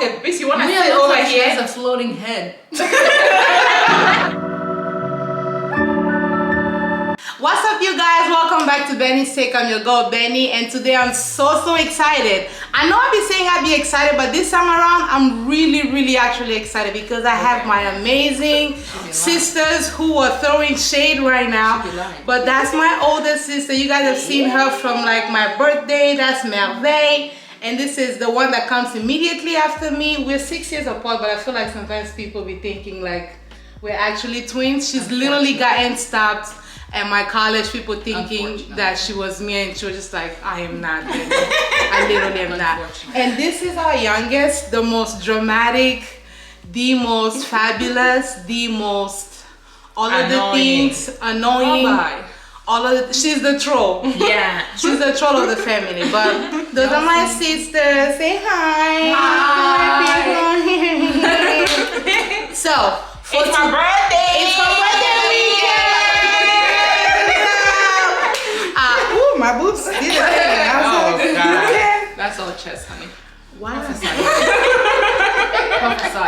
Okay, Bis, you want to sit over like here? She has a floating head. What's up, you guys? Welcome back to Benny's Take. I'm your girl Benny, and today I'm so excited. I know I've been saying I'd be excited, but this time around I'm really actually excited because I have my amazing sisters who are throwing shade right now. But that's my older sister. You guys have seen her from like my birthday. That's Merveille. And this is the one that comes immediately after me. We're 6 years apart, but I feel like sometimes people be thinking like we're actually twins. She's literally gotten stopped at my college, people thinking that she was me, and she was just like, I am not. I literally am not. And this is our youngest, the most dramatic, the most fabulous, the most all of the things, annoying. All of the, she's the troll. Yeah. She's the troll of the family. But those are my sisters. Say hi. Hi. So, it's my birthday. It's my birthday weekend. My boobs did it. Oh, God. That's all chest, honey. Wow. Prophesy.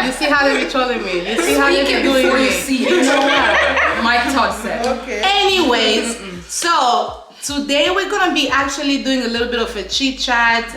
You see how they be trolling me? You see how they be doing me? You know what? Mike Todd said. Okay. Anyways, so today we're gonna be actually doing a little bit of a chit chat,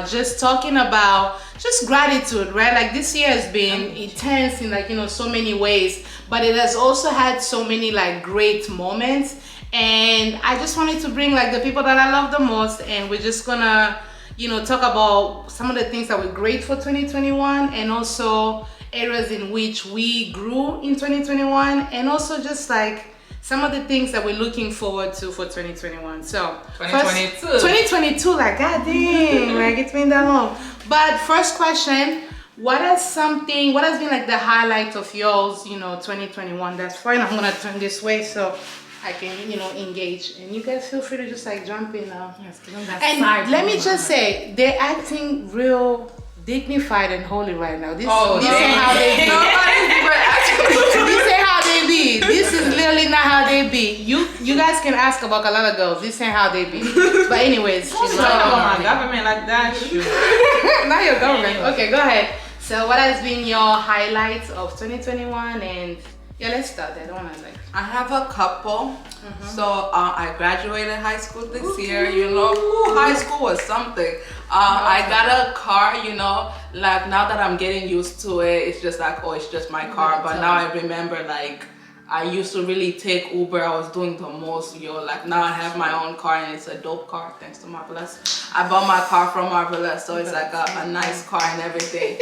just talking about just gratitude, right? Like this year has been intense in like, you know, so many ways, but it has also had so many like great moments. And I just wanted to bring like the people that I love the most, and we're just gonna, you know, talk about some of the things that were great for 2021, and also areas in which we grew in 2021, and also just like some of the things that we're looking forward to for 2021. So 2022, like god dang, like it's been that long. But first question, what has been like the highlight of yours, you know, 2021? That's fine. I'm gonna turn this way so I can, you know, engage, and you guys feel free to just like jump in now. Yes, give them that and side let me just say, they're acting real dignified and holy right now. This ain't how they be. This ain't how they be. This is literally not how they be. You guys can ask about a lot of girls. This ain't how they be. But anyways, my government like that. Not your government. Okay, go ahead. So what has been your highlights of 2021? And yeah, let's start that. I have a couple. So I graduated high school this year. You know, high school was something. I got a car. You know, like now that I'm getting used to it, it's just like, oh, it's just my car. But now I remember, like, I used to really take Uber. I was doing the most, like now I have my own car, and it's a dope car thanks to Marvelous. I bought my car from Marvelous, so it's like a nice car and everything.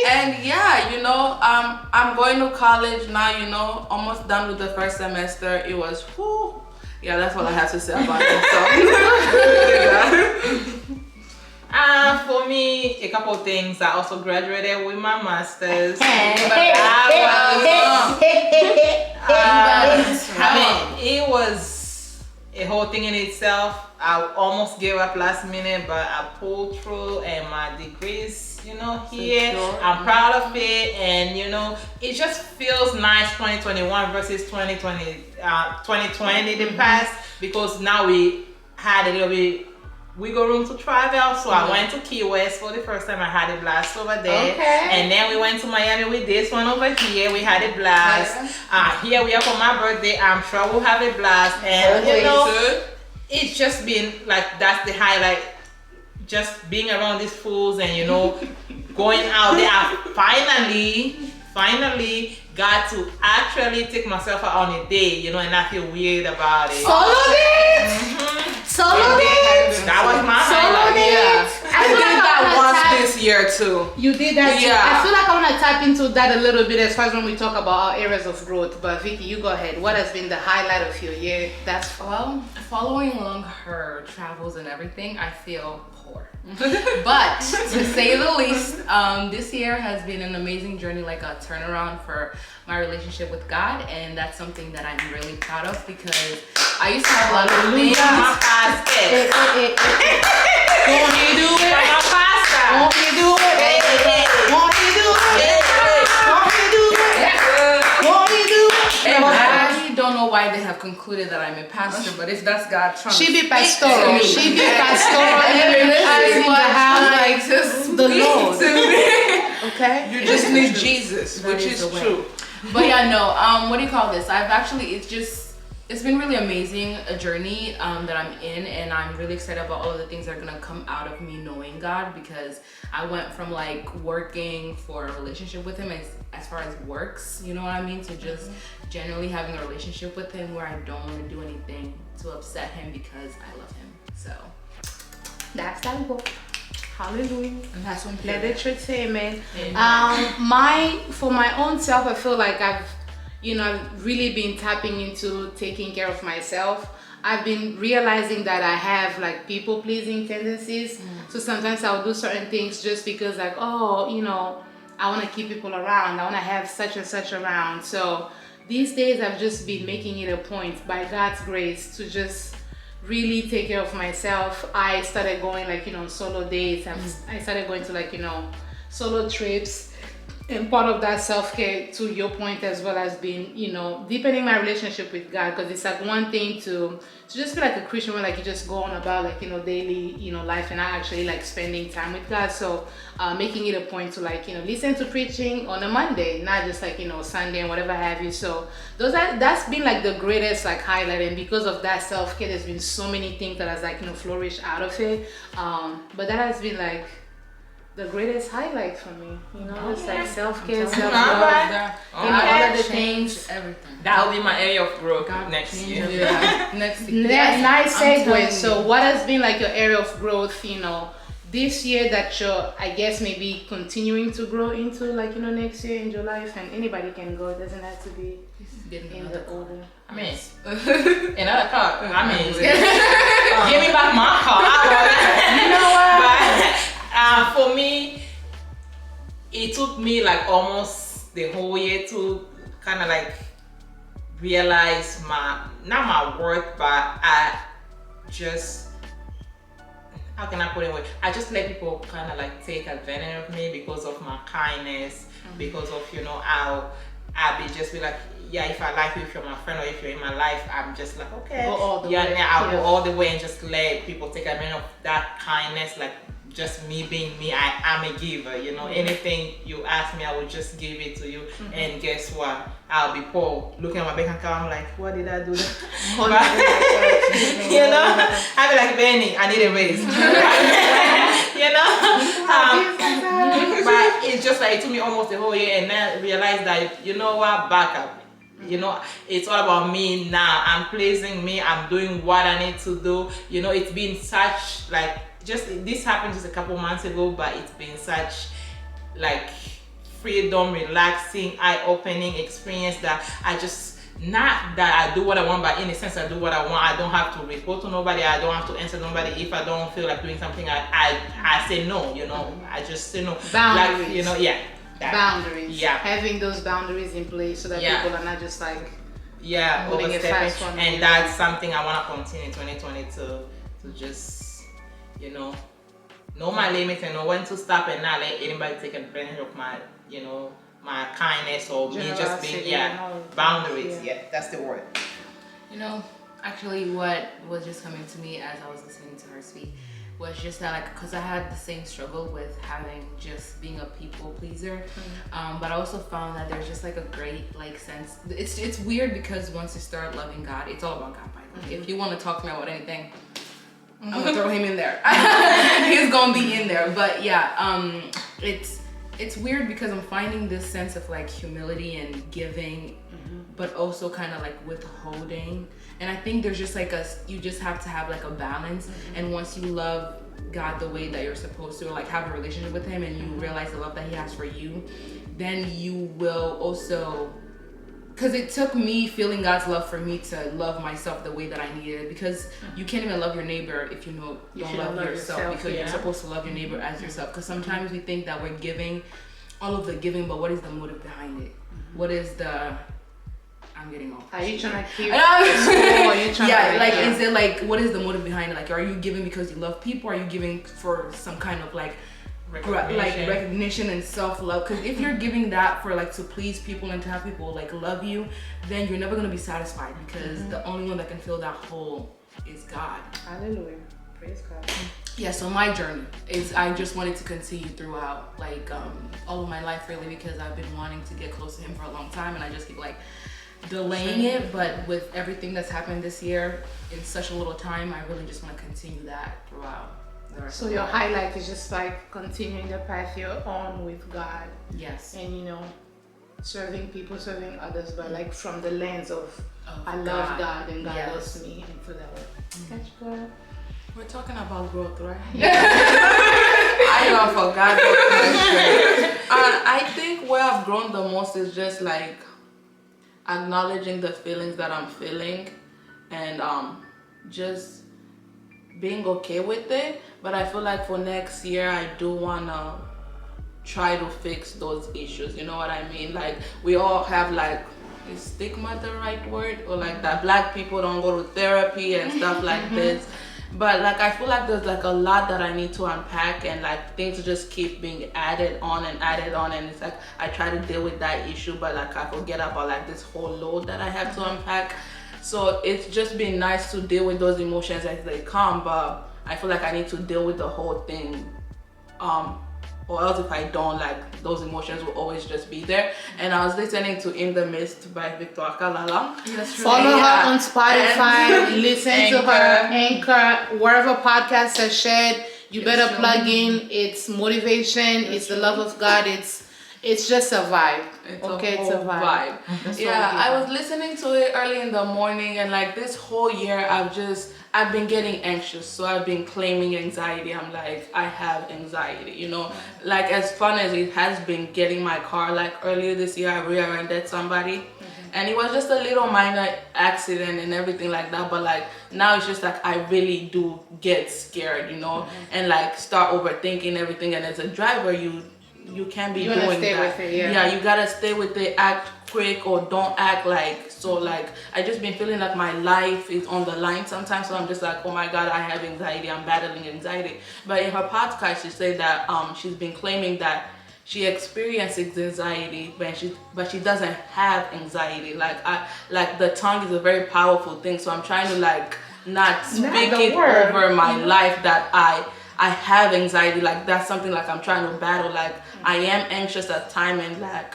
And yeah, you know, I'm going to college now, you know, almost done with the first semester. It was, whoo. Yeah, that's all I have to say about it. So. For me, a couple of things. I also graduated with my master's. It was a whole thing in itself. I almost gave up last minute, but I pulled through, and my degrees, you know, here. I'm proud of it, and you know, it just feels nice 2021 versus 2020 the past, because now we had a little bit wiggle room to travel. So I went to Key West for the first time. I had a blast over there. And then we went to Miami with this one over here. We had a blast. Here we are for my birthday. I'm sure we'll have a blast. And you know, it's just been like, that's the highlight. Just being around these fools and, you know, going out there. I finally got to actually take myself out on a date, you know, and not feel weird about it. Solo date? Solo date? That was my highlight. Yeah. I did that once this year too. You did that too? Yeah. I feel like I want to tap into that a little bit as far as when we talk about our areas of growth. But Vicky, you go ahead. What has been the highlight of your year? Well, following along her travels and everything, I feel poor. But to say the least, this year has been an amazing journey, like a turnaround for my relationship with God, and that's something that I'm really proud of, because I used to have a lot of things. Won't he do it? Won't he do it? Won't he do it? Won't he do it? Won't he do it? I don't know why they have concluded that I'm a pastor, but if that's God trying she be pastoral. She be pastoral. I in the house, like just the Lord. Okay. You just need Jesus, which is true. But yeah, no. What do you call this? It's been really amazing, a journey that I'm in, and I'm really excited about all of the things that are gonna come out of me knowing God, because I went from like working for a relationship with Him as far as works, you know what I mean, to just genuinely having a relationship with Him where I don't want to do anything to upset Him because I love Him. So That's that book. Hallelujah. and that's one. Let the church say amen. For my own self, I feel like I've really been tapping into taking care of myself. I've been realizing that I have like people pleasing tendencies. So sometimes I'll do certain things just because like, I want to keep people around. I want to have such and such around. So these days I've just been making it a point, by God's grace, to just really take care of myself. I started going like, solo dates. I started going to like, solo trips. And part of that self-care, to your point, as well as being, deepening my relationship with God. Because it's like one thing to just be like a Christian where like you just go on about like, daily, life, and not actually like spending time with God. So making it a point to like, listen to preaching on a Monday, not just like, Sunday and whatever have you. So that's been like the greatest like highlight. And because of that self-care, there's been so many things that has like, flourished out of it. But that has been like the greatest highlight for me, it's like self-care, self-love, all of the things, everything. That will be my area of growth next year. Next year. Nice segue. So what has been like your area of growth, this year that you're, I guess, maybe continuing to grow into, like, next year in your life? And anybody can go, it doesn't have to be in the order. I mean, another car. I mean, give me back my car. You know what? But, for me, it took me like almost the whole year to kind of like realize not my worth, but I just, how can I put it away? I just let people kind of like take advantage of me because of my kindness, because of, how I be like, yeah, if I like you, if you're my friend or if you're in my life, I'm just like, okay. Go all the way. I'll go all the way and just let people take advantage of that kindness, like just me being me. I'm a giver, anything you ask me, I will just give it to you. And guess what? I'll be poor. Looking at my bank account, I'm like, what did I do? I'll be like, Benny, I need a raise. But it's just like, it took me almost the whole year, and then I realized that, back up. It's all about me now. I'm pleasing me. I'm doing what I need to do. It's been such like, this happened just a couple months ago, but it's been such like freedom, relaxing, eye-opening experience that I just, not that I do what I want, but in a sense I do what I want. I don't have to report to nobody. I don't have to answer nobody. If I don't feel like doing something, I say no, I just say no. Boundaries. Like, boundaries. Yeah. Having those boundaries in place so that people are not just like holding it fast. And that's something I want to continue in 2020 to just, know my limits and know when to stop and not let anybody take advantage of my, my kindness or me just being, boundaries. Yeah, that's the word. Actually what was just coming to me as I was listening to her speak was just that, like, because I had the same struggle with just being a people pleaser, but I also found that there's just like a great like sense. It's weird because once you start loving God, it's all about God, by the way. If you want to talk to me about anything, I'm gonna throw him in there. He's gonna be in there. But yeah, it's weird because I'm finding this sense of like humility and giving, but also kind of like withholding. And I think there's just like you just have to have like a balance. And once you love God the way that you're supposed to, or like have a relationship with Him, and you realize the love that He has for you, then you will also, because it took me feeling God's love for me to love myself the way that I needed. Because you can't even love your neighbor if you don't love yourself, because you're supposed to love your neighbor as yourself. Because sometimes we think that we're giving all of the giving, but what is the motive behind it? What is the, I'm getting off. Are you trying to keep is it like, what is the motive behind it? Like, are you giving because you love people? Or are you giving for some kind of like recognition and self-love? Because if you're giving that for like to please people and to have people like love you, then you're never gonna be satisfied, because the only one that can fill that hole is God. Hallelujah. Praise God. Yeah, so my journey is I just wanted to continue throughout like all of my life really, because I've been wanting to get close to him for a long time and I just keep like delaying it, but with everything that's happened this year in such a little time, I really just want to continue that throughout the rest So of your my life. highlight is just like continuing the path you're on with God Yes. and, you know, serving people, serving others, but like from the lens of I God. love God and God Yes. loves me, and for that way. Catch God. We're talking about growth, right? I forgot the question. I think where I've grown the most is just like acknowledging the feelings that I'm feeling and just being okay with it. But I feel like for next year, I do wanna try to fix those issues. You know what I mean? Like we all have like, is stigma the right word? Or like that Black people don't go to therapy and stuff like this. But like I feel like there's like a lot that I need to unpack, and like things just keep being added on, and it's like I try to deal with that issue, but like I forget about like this whole load that I have to unpack. So it's just been nice to deal with those emotions as they come, but I feel like I need to deal with the whole thing. Or else if I don't, like those emotions will always just be there. And I was listening to In the Mist by Victoire Kalala. Yes, Follow her on Spotify, listen to her, Anchor, wherever podcasts are shared. You better plug in. It's motivation, it's the love of God, it's just a vibe. It's It's a a vibe. Yeah, I was listening to it early in the morning, and like this whole year I've been getting anxious, so I've been claiming anxiety. I'm like, I have anxiety, you know. Like as fun as it has been getting my car, like earlier this year I rear-ended somebody, and it was just a little minor accident and everything like that, but like now it's just like I really do get scared, you know, and like start overthinking everything. And as a driver, you can't be You wanna doing stay that. with it, yeah. You gotta stay with it, act quick or don't act like. So like I just been feeling like my life is on the line sometimes, so I'm just like, oh my God, I have anxiety, I'm battling anxiety. But in her podcast she said that she's been claiming that she experiences anxiety, but she doesn't have anxiety. Like the tongue is a very powerful thing, so I'm trying to like not speak it over my life that I have anxiety. Like that's something like I'm trying to battle. Like I am anxious at time, and like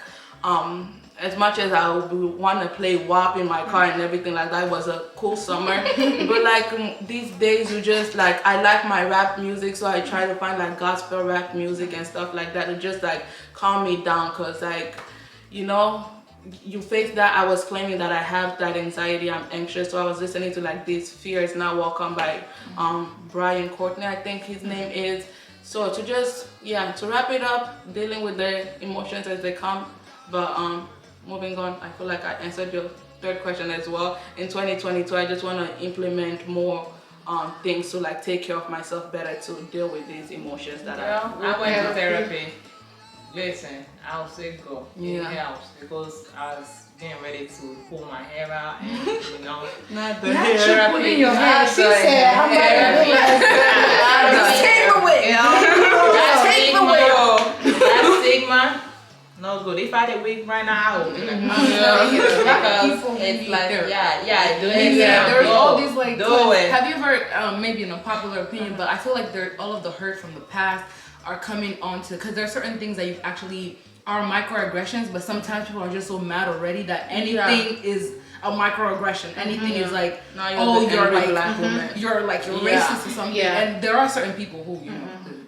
as much as I would want to play WAP in my car and everything like that, it was a cool summer. But like these days, you just like, I like my rap music, so I try to find like gospel rap music and stuff like that to just like calm me down. Cause like, you know, you face that. I was claiming that I have that anxiety, I'm anxious, so I was listening to like this Fear Is Not Welcome by Brian Courtney, I think his name is. So to just to wrap it up, dealing with the emotions as they come, but moving on, I feel like I answered your third question as well. In 2022, I just want to implement more things to like take care of myself better, to deal with these emotions that I went to therapy. Listen, I'll say go. It Yeah. helps because I was getting ready to pull my hair out and you know. Not the Not you hair. putting your hair. She Not the said, I'm hair. like, take the wig. Take the wig. That stigma, no good. If I had a wig right now, I would be like, because it's like, do it. There's all these like, do it. have you ever, maybe an unpopular opinion, but I feel like all of the hurt from the past are coming onto, because there are certain things that you actually are microaggressions, but sometimes people are just so mad already that anything is a microaggression. Anything is like, you're like Black woman. you're racist or something. Yeah. And there are certain people who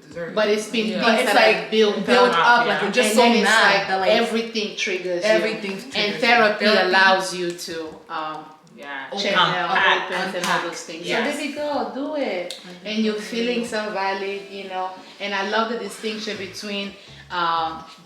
deserve it. But it's been things But it's that like like built up, up, like you're just and so then it's mad like, that like everything triggers you. everything's And triggers you. therapy allows you to channel, Unpack. opens and all those things. Yes. So baby girl, do it. And your feelings are valid, you know. And I love the distinction between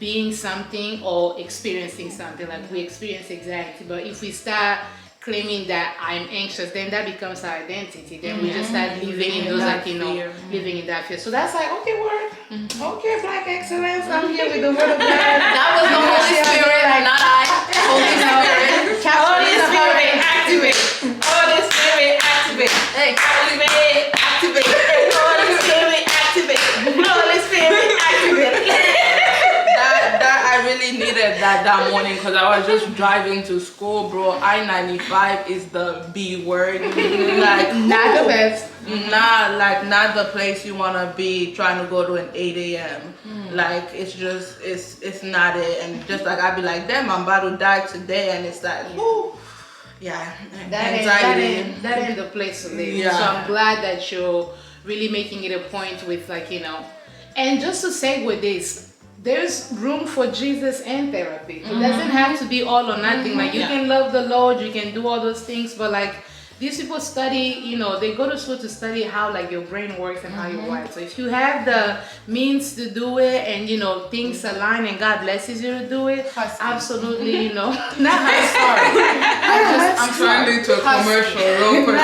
being something or experiencing something. Like we experience anxiety, but if we start claiming that I'm anxious, then that becomes our identity. Then we just start living in those, like, you know, living in that fear. So that's like, okay, word. Okay, Black excellence. I'm here with the word of God. That was the Holy Spirit, not I. Holy Spirit. Holy Spirit, activate. Holy Spirit, activate. Hey. Holy Spirit, activate. Holy Spirit, activate. Holy Spirit, activate. That I really needed that morning because I was just driving to school, bro. I-95 is the B word. Like, not the best. Not the place you want to be trying to go to an 8 a.m. Like, it's just, it's not it. And just like, I'd be like, damn, I'm about to die today. And it's like, whoo. Yeah, anxiety. That ain't the place to live. Yeah. So I'm glad that you're really making it a point with, like, you know. And just to say with this, there's room for Jesus and therapy. It doesn't have to be all or nothing. Like, you can love the Lord, you can do all those things, but like, these people study, you know, they go to school to study how like your brain works and how you work. So if you have the means to do it and, you know, things align and God blesses you to do it, absolutely, you know. Not sorry. I'm trying to do a commercial real quick.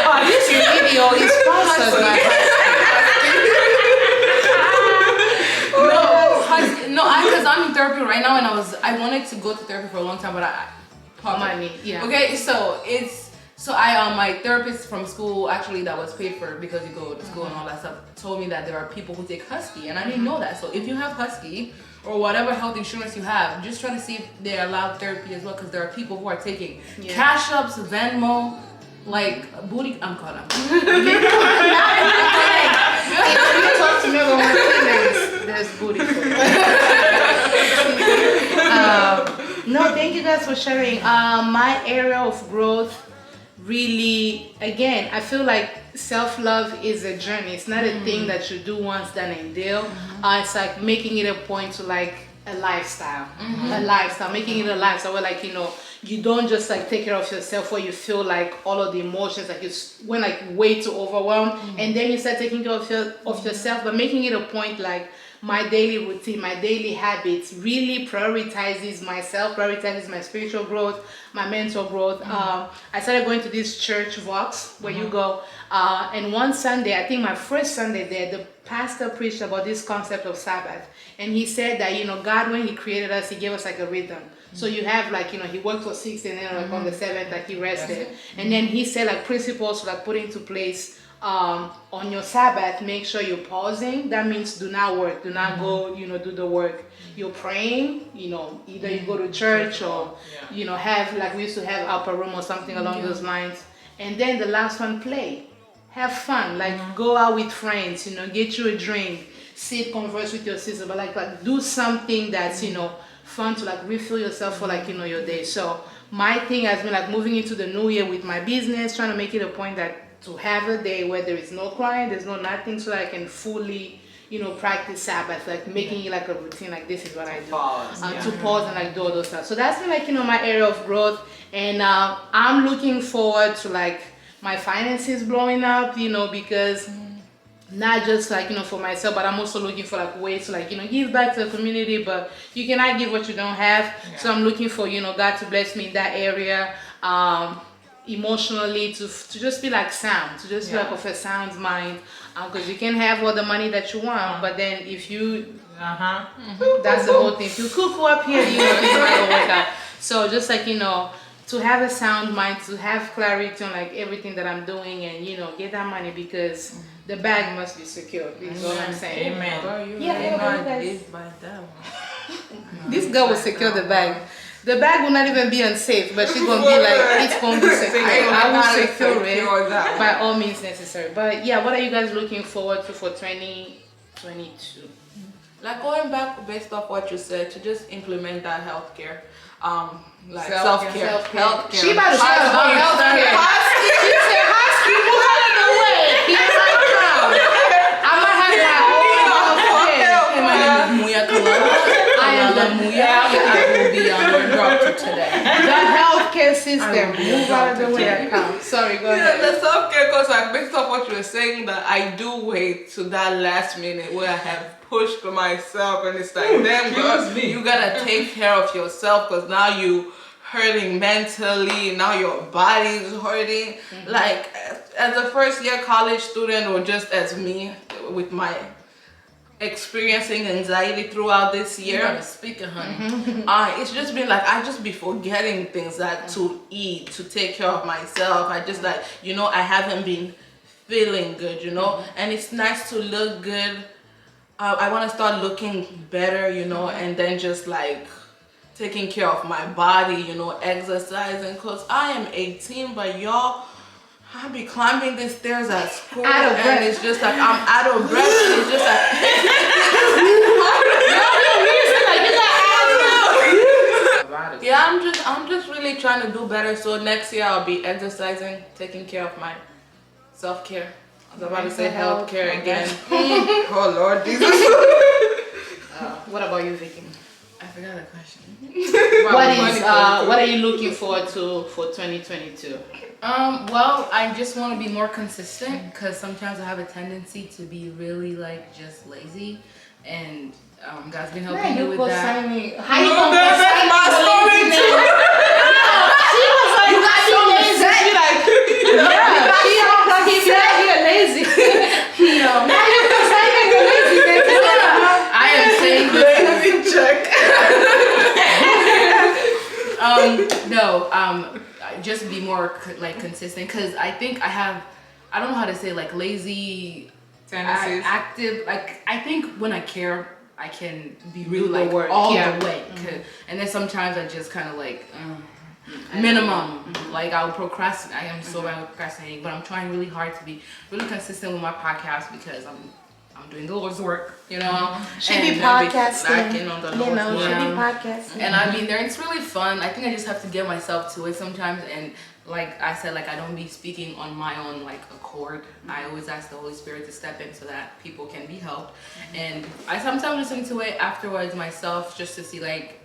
Oh, this video is sponsored by No, because I'm in therapy right now, and I wanted to go to therapy for a long time, but money. Yeah. Okay, so my therapist from school, actually, that was paid for because you go to school and all that stuff, told me that there are people who take Husky, and I didn't know that. So if you have Husky or whatever health insurance you have, just try to see if they allow therapy as well, because there are people who are taking Cash Ups, Venmo, like booty. I'm caught up. If you talk to me about my feelings, there's booty for you. No, thank you guys for sharing. My area of growth really, again, I feel like self-love is a journey. It's not a thing that you do once, done and deal. It's like making it a point to like a lifestyle. Making it a lifestyle where, like, you know, you don't just like take care of yourself where you feel like all of the emotions, like you went like way too overwhelmed, and then you start taking care of yourself, but making it a point like my daily routine, my daily habits really prioritizes myself, prioritizes my spiritual growth, my mental growth. I started going to this church walks where you go, and one Sunday, I think my first Sunday there, the pastor preached about this concept of Sabbath, and he said that, you know, God, when he created us, he gave us like a rhythm. So you have like, you know, he worked for 6 and then like on the 7th, like he rested. And then he said like principles to like put into place on your Sabbath. Make sure you're pausing. That means do not work, do not go, you know, do the work. You're praying, you know, either you go to church or, you know, have like we used to have upper room or something along those lines. And then the last one, play. Have fun, like go out with friends, you know, get you a drink, sit, converse with your sister, but like do something that's, you know, fun to like refill yourself for like, you know, your day. So my thing has been like moving into the new year with my business, trying to make it a point that to have a day where there is no client, there's no nothing, so that I can fully, you know, practice Sabbath, like making it like a routine, like this is what I do. To pause and like do all those stuff. So that's been like, you know, my area of growth, and I'm looking forward to like my finances blowing up, you know, because not just like, you know, for myself, but I'm also looking for like ways to like, you know, give back to the community, but you cannot give what you don't have. So I'm looking for, you know, God to bless me in that area, emotionally, to just be like sound, to just be like of a sound mind, because you can have all the money that you want, but then if you, that's the whole thing. If you cuckoo up here, you know, it's not gonna work out. So just like, you know, to have a sound mind, to have clarity on like everything that I'm doing, and, you know, get that money, because the bag must be secure. Is what I'm saying. Amen. This girl will secure the bag. The bag will not even be unsafe, but she's gonna be like, it's gonna be secure. I will secure it by all means necessary. But yeah, what are you guys looking forward to for 2022? Like going back based off what you said, to just implement that healthcare. Like Self-care. healthcare. She about to say about healthcare. She said, Husky, move out of the way. Here I come. I'm gonna have my own I am the Muya. I will be on your doctor today. The healthcare system. Move out of the way I come. Sorry, go ahead. The self-care, because like based off what you were saying, that I do wait to that last minute where I have pushed for myself, and it's like, damn girl, you gotta take care of yourself, because now you hurting mentally, now your body's hurting. Like as a first year college student, or just as me with my experiencing anxiety throughout this year, Speaking, honey. it's just been like, I just be forgetting things, like to eat, to take care of myself. I just like, you know, I haven't been feeling good, you know, and it's nice to look good I want to start looking better, you know, and then just like taking care of my body, you know, exercising. Cause I am 18, but y'all, I be climbing these stairs at school, and it's just like I'm out of breath. And it's just like yeah, I'm just really trying to do better. So next year I'll be exercising, taking care of my self-care. I was about to say health care again. Oh Lord Jesus. What about you, Vicky? I forgot the question. What are you looking forward to for 2022? Well, I just want to be more consistent because sometimes I have a tendency to be really like just lazy, and God's been helping me with that. How you gonna consign my story too? She was like, you got so lazy. She like, yeah, she acts like he said you're lazy. No, now you're consigning the lazy. I am saying Lazy check. just be more like consistent because I think I don't know how to say like lazy Tendencies. active, like I think when I care I can be really Do the like work. all Yeah. the way. And then sometimes I just kind of like minimum, like I'll procrastinate. I am so bad with procrastinating, but I'm trying really hard to be really consistent with my podcast because I'm doing the Lord's work, you know. She And be podcasting. Lacking on the You know, Lord's she work. be podcasting. And I mean, it's really fun. I think I just have to get myself to it sometimes. And like I said, like I don't be speaking on my own like accord. I always ask the Holy Spirit to step in so that people can be helped. And I sometimes listen to it afterwards myself just to see like,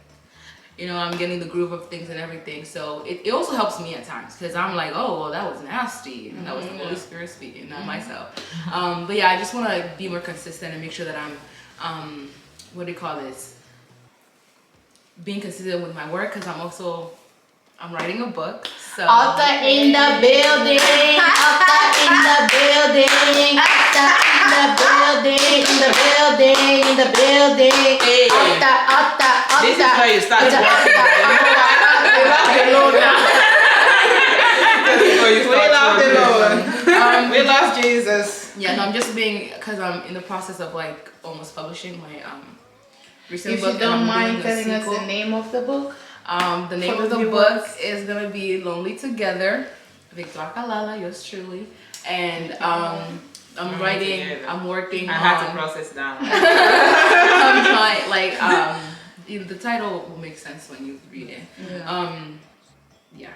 you know, I'm getting the groove of things and everything. So it also helps me at times because I'm like, oh, well, that was nasty. And that was the Holy Spirit speaking, not myself. But yeah, I just want to be more consistent and make sure that I'm, what do you call this? Being consistent with my work because I'm writing a book. So Author in the building. Author in the building. Author in the building. In the building. In the building. Author. This is where you start to Author. We love Jesus. yeah, no, I'm just being, because I'm in the process of like almost publishing my recent If book. you don't and I'm mind doing a telling us sequel. the name of the book. The name For of the the viewers. book is gonna be Lonely Together, Victor Kalala, yours truly. And I'm writing, Together. I'm working I had to on, process down. I'm trying, like, the title will make sense when you read it. Yeah.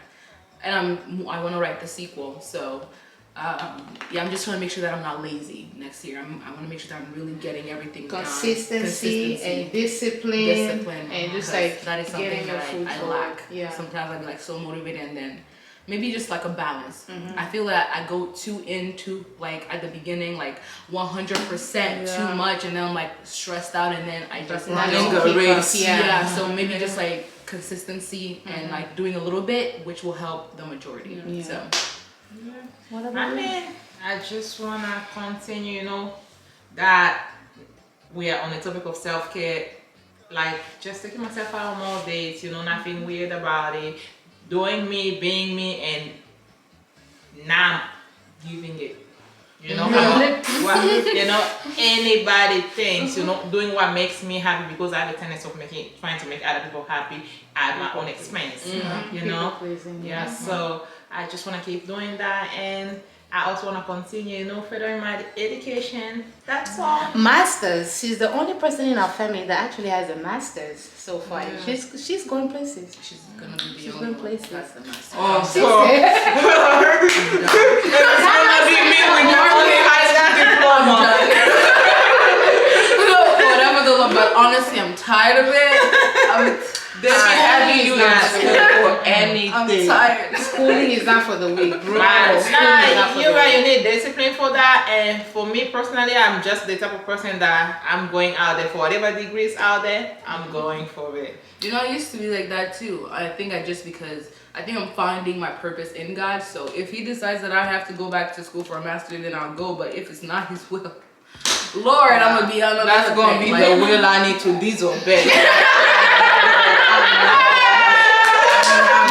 And I want to write the sequel, so yeah, I'm just trying to make sure that I'm not lazy next year. I want to make sure that I'm really getting everything Consistency done. and discipline. And just because like that is something getting your that food I forward. lack. Yeah. Sometimes I'm like so motivated and then maybe just like a balance. Mm-hmm. I feel that I go too into like at the beginning like 100% too much and then I'm like stressed out and then I just running don't the keep race. up. Yeah, so maybe just like consistency and like doing a little bit, which will help the majority. Yeah. So What about I you? mean, I just wanna continue, you know, that we are on the topic of self-care, like just taking myself out on more dates, you know, nothing weird about it, doing me, being me, and not giving it. You know, you know, anybody thinks, you know, doing what makes me happy because I have a tendency of trying to make other people happy at my own expense. You know, People-pleasing, yeah. So I just want to keep doing that, and I also want to continue, you know, furthering my education. That's all. Masters. She's the only person in our family that actually has a master's so far. She's going places. she's gonna be the She's only going one. places. That's the master. Oh, She's so It's gonna be me with your only high school diploma. Whatever the Lord, but honestly, I'm tired of it. they be having you in school for anything. I'm tired. Schooling is not for the weak. Bro. Right. Schooling is not for You're the right. weak. You need discipline for that. And for me personally, I'm just the type of person that I'm going out there for whatever degrees out there. I'm going for it. You know, I used to be like that too. I think because I think I'm finding my purpose in God. So if He decides that I have to go back to school for a master's, then I'll go. But if it's not His will, Lord, I'm gonna be on another That's gonna be thing. the will I need to disobey.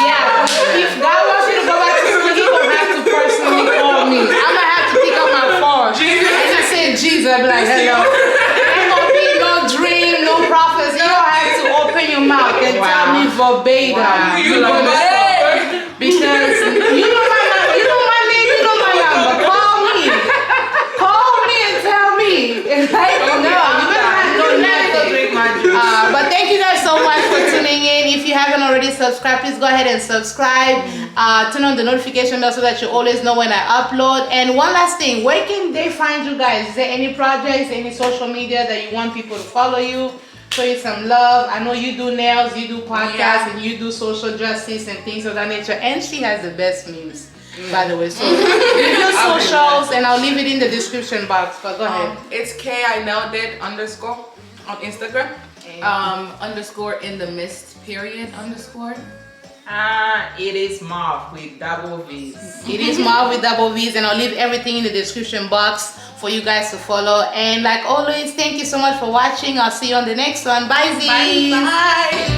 Yeah, if God wants you to go back to school, He gonna have to personally call me. I'm gonna have to pick up my phone. Jesus. And I say Jesus, I'm like, hello. I'm verbatim. Wow. You know my Because you know my number, you know my number. Call me and tell me. Like, no, you better not do nothing. But thank you guys so much for tuning in. If you haven't already subscribed, please go ahead and subscribe. Turn on the notification bell so that you always know when I upload. And one last thing, where can they find you guys? Is there any projects, any social media that you want people to follow you? Show you some love. I know you do nails, you do podcasts, and you do social justice and things of that nature. And she has the best memes, by the way. So leave your socials, and I'll leave it in the description box. But go ahead. It's __ on Instagram. _ in the mist _. It is Marv with double V's. It is Marv with double V's, and I'll leave everything in the description box for you guys to follow. And like always, thank you so much for watching. I'll see you on the next one. Bye, Zee. Bye.